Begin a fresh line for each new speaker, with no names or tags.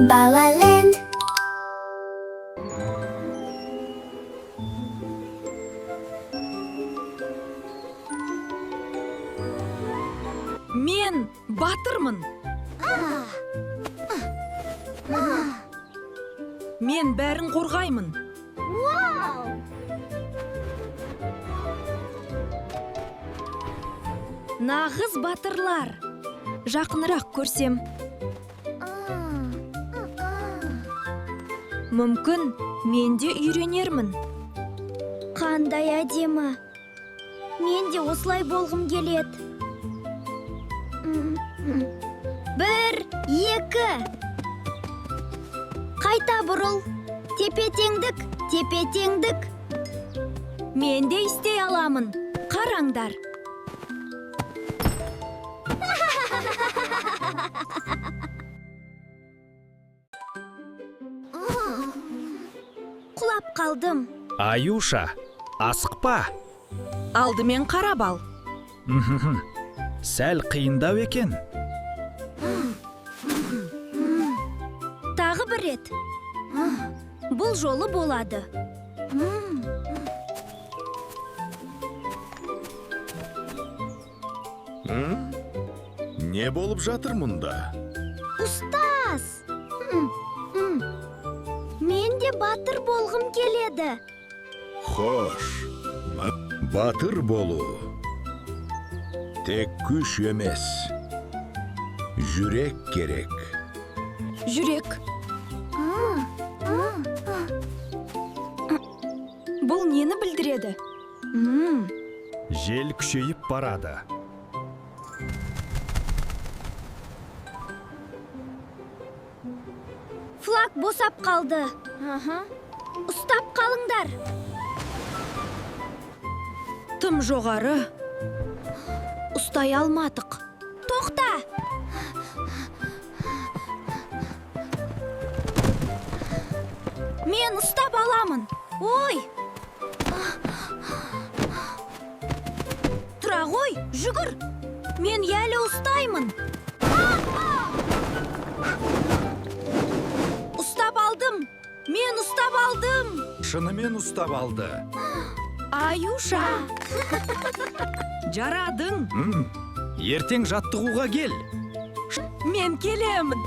Балален.
Мен батырмын. Мен бәрін қорғаймын. Нағыз батырлар. Жақынырақ көрсем. Мүмкін, мен де үйренермін.
Қандай әдемі. Мен де осылай болғым келеді. 1, 2. Қайта бұрыл. Тепе-теңдік, тепе-теңдік.
Мен де істей аламын. Қараңдар.
Құлап қалдым.
Аюша, асықпа.
Алдымен қарап ал.
Сәл қиындау екен.
Тағы бір рет. Бұл жолы болады.
Не болып жатыр мұнда?
Ұстаз! Мен де батыр болғым келеді.
Хош, батыр болу. Тек күш емес. Жүрек керек.
Жүрек. Бұл нені білдіреді?
Жел күшейіп барады.
Флаг босап қалды. Ұстап қалыңдар.
Тым жоғары. Ұстай алмадық.
Тоқта!
Мен ұстап аламын. Ой! Тұра ғой, жүгір. Мен әлі ұстаймын. Ұстап алдым. Мен ұстап алдым.
Шынымен ұстап алды.
Аюша. Жарадың.
Ертең жаттығуға кел.
Мен келемін.